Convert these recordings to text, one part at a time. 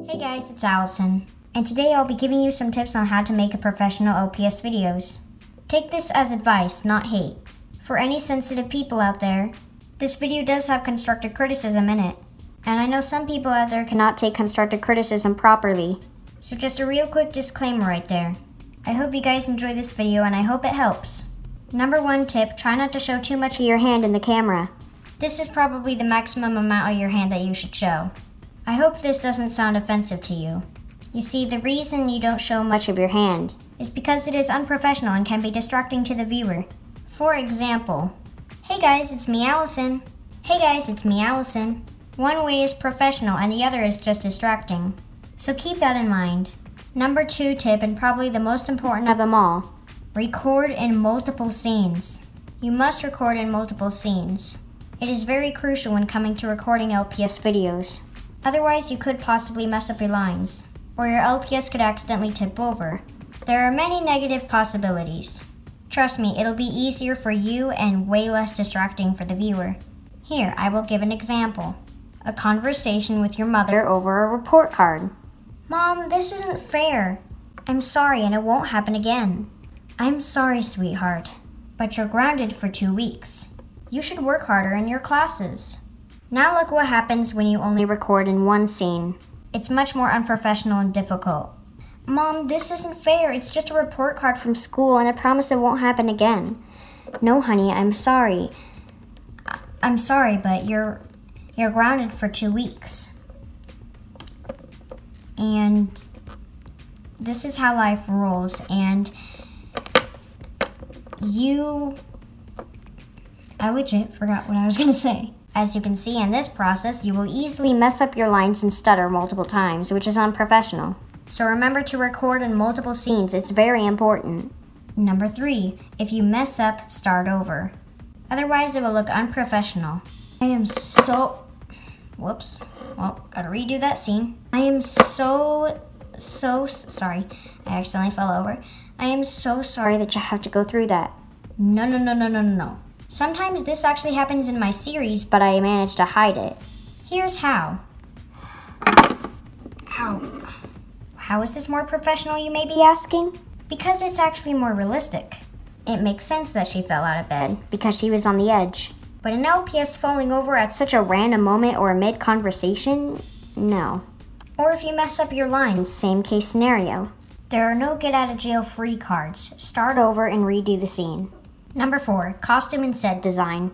Hey guys, it's Allison, and today I'll be giving you some tips on how to make a professional LPS videos. Take this as advice, not hate. For any sensitive people out there, this video does have constructive criticism in it, and I know some people out there cannot take constructive criticism properly, so just a real quick disclaimer right there. I hope you guys enjoy this video and I hope it helps. Number 1 tip, try not to show too much of your hand in the camera. This is probably the maximum amount of your hand that you should show. I hope this doesn't sound offensive to you. You see, the reason you don't show much of your hand is because it is unprofessional and can be distracting to the viewer. For example, hey guys, it's me, Allison. Hey guys, it's me, Allison. One way is professional and the other is just distracting. So keep that in mind. Number 2 tip, and probably the most important of them all, record in multiple scenes. You must record in multiple scenes. It is very crucial when coming to recording LPS videos. Otherwise, you could possibly mess up your lines, or your LPS could accidentally tip over. There are many negative possibilities. Trust me, it'll be easier for you and way less distracting for the viewer. Here, I will give an example. A conversation with your mother over a report card. Mom, this isn't fair. I'm sorry and it won't happen again. I'm sorry, sweetheart, but you're grounded for 2 weeks. You should work harder in your classes. Now look what happens when you only record in one scene. It's much more unprofessional and difficult. Mom, this isn't fair. It's just a report card from school and I promise it won't happen again. No, honey, I'm sorry. I'm sorry, but you're grounded for 2 weeks. And this is how life rolls, and I legit forgot what I was gonna say. As you can see in this process, you will easily mess up your lines and stutter multiple times, which is unprofessional. So remember to record in multiple scenes, it's very important. Number 3, if you mess up, start over. Otherwise, it will look unprofessional. Whoops. Well, gotta redo that scene. I am so sorry. I accidentally fell over. I am so sorry that you have to go through that. No. Sometimes this actually happens in my series, but I managed to hide it. Here's how. How is this more professional, you may be asking? Because it's actually more realistic. It makes sense that she fell out of bed, because she was on the edge. But an LPS falling over at such a random moment or mid-conversation? No. Or if you mess up your lines, same case scenario. There are no get-out-of-jail-free cards. Start over and redo the scene. Number 4, costume and set design.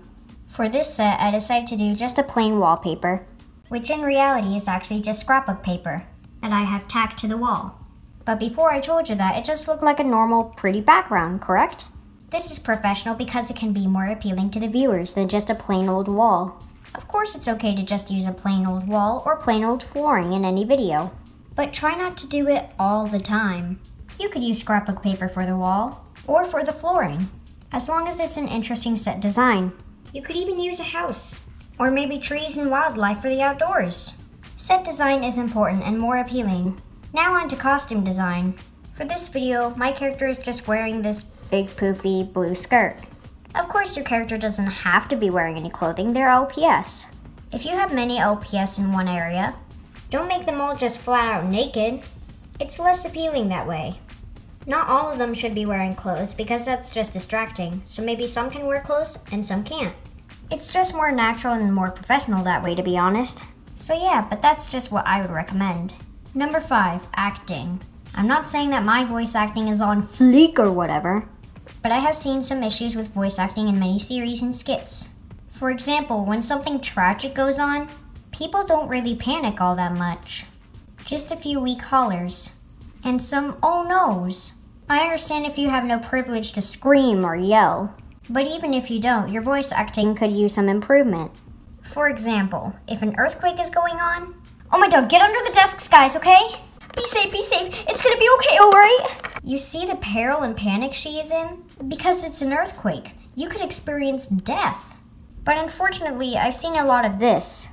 For this set, I decided to do just a plain wallpaper, which in reality is actually just scrapbook paper, and I have tacked to the wall. But before I told you that, it just looked like a normal, pretty background, correct? This is professional because it can be more appealing to the viewers than just a plain old wall. Of course it's okay to just use a plain old wall or plain old flooring in any video, but try not to do it all the time. You could use scrapbook paper for the wall, or for the flooring, as long as it's an interesting set design. You could even use a house, or maybe trees and wildlife for the outdoors. Set design is important and more appealing. Now on to costume design. For this video, my character is just wearing this big poofy blue skirt. Of course your character doesn't have to be wearing any clothing, they're LPS. If you have many LPS in one area, don't make them all just flat out naked. It's less appealing that way. Not all of them should be wearing clothes because that's just distracting, so maybe some can wear clothes and some can't. It's just more natural and more professional that way, to be honest. So yeah, but that's just what I would recommend. Number 5, acting. I'm not saying that my voice acting is on fleek or whatever, but I have seen some issues with voice acting in many series and skits. For example, when something tragic goes on, people don't really panic all that much. Just a few weak hollers. And some oh no's. I understand if you have no privilege to scream or yell, but even if you don't, your voice acting could use some improvement. For example, if an earthquake is going on, oh my god, get under the desks, guys, okay? Be safe, it's gonna be okay, alright? You see the peril and panic she is in? Because it's an earthquake, you could experience death. But unfortunately, I've seen a lot of this.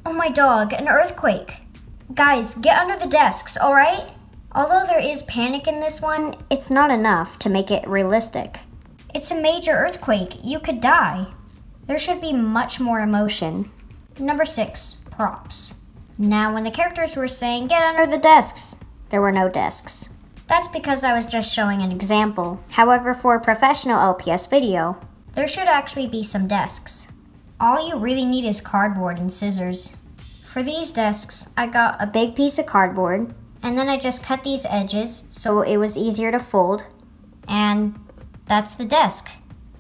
Oh my dog, an earthquake. Guys, get under the desks, alright? Although there is panic in this one, it's not enough to make it realistic. It's a major earthquake, you could die. There should be much more emotion. Number 6, props. Now, when the characters were saying, "Get under the desks," there were no desks. That's because I was just showing an example. However, for a professional LPS video, there should actually be some desks. All you really need is cardboard and scissors. For these desks, I got a big piece of cardboard, and then I just cut these edges so it was easier to fold, and that's the desk.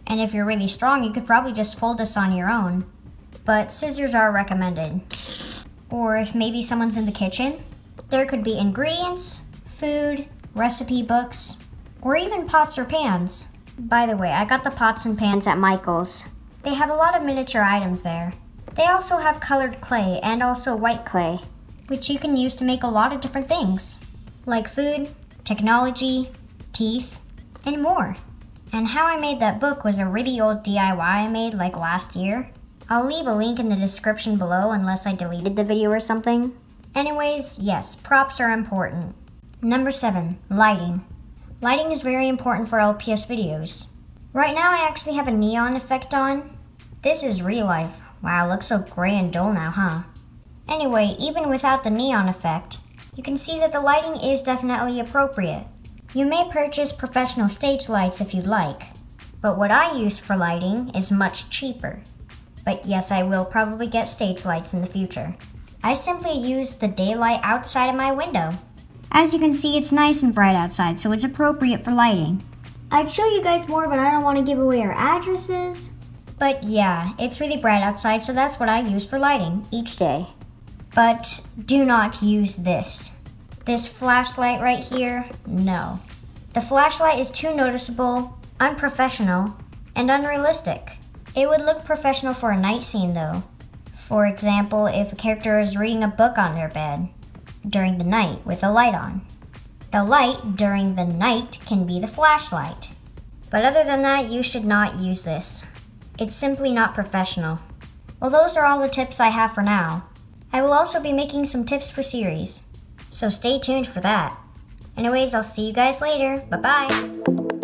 And if you're really strong, you could probably just fold this on your own. But scissors are recommended. Or if maybe someone's in the kitchen, there could be ingredients, food, recipe books, or even pots or pans. By the way, I got the pots and pans at Michael's. They have a lot of miniature items there. They also have colored clay and also white clay, which you can use to make a lot of different things, like food, technology, teeth, and more. And how I made that book was a really old DIY I made like last year. I'll leave a link in the description below unless I deleted the video or something. Anyways, yes, props are important. Number 7, lighting. Lighting is very important for LPS videos. Right now I actually have a neon effect on. This is real life. Wow, it looks so gray and dull now, huh? Anyway, even without the neon effect, you can see that the lighting is definitely appropriate. You may purchase professional stage lights if you'd like, but what I use for lighting is much cheaper. But yes, I will probably get stage lights in the future. I simply use the daylight outside of my window. As you can see, it's nice and bright outside, so it's appropriate for lighting. I'd show you guys more, but I don't want to give away our addresses. But yeah, it's really bright outside, so that's what I use for lighting each day. But do not use this. This flashlight right here, no. The flashlight is too noticeable, unprofessional, and unrealistic. It would look professional for a night scene though. For example, if a character is reading a book on their bed during the night with a light on. The light during the night can be the flashlight. But other than that, you should not use this. It's simply not professional. Well, those are all the tips I have for now. I will also be making some tips for series, so stay tuned for that. Anyways, I'll see you guys later. Bye-bye.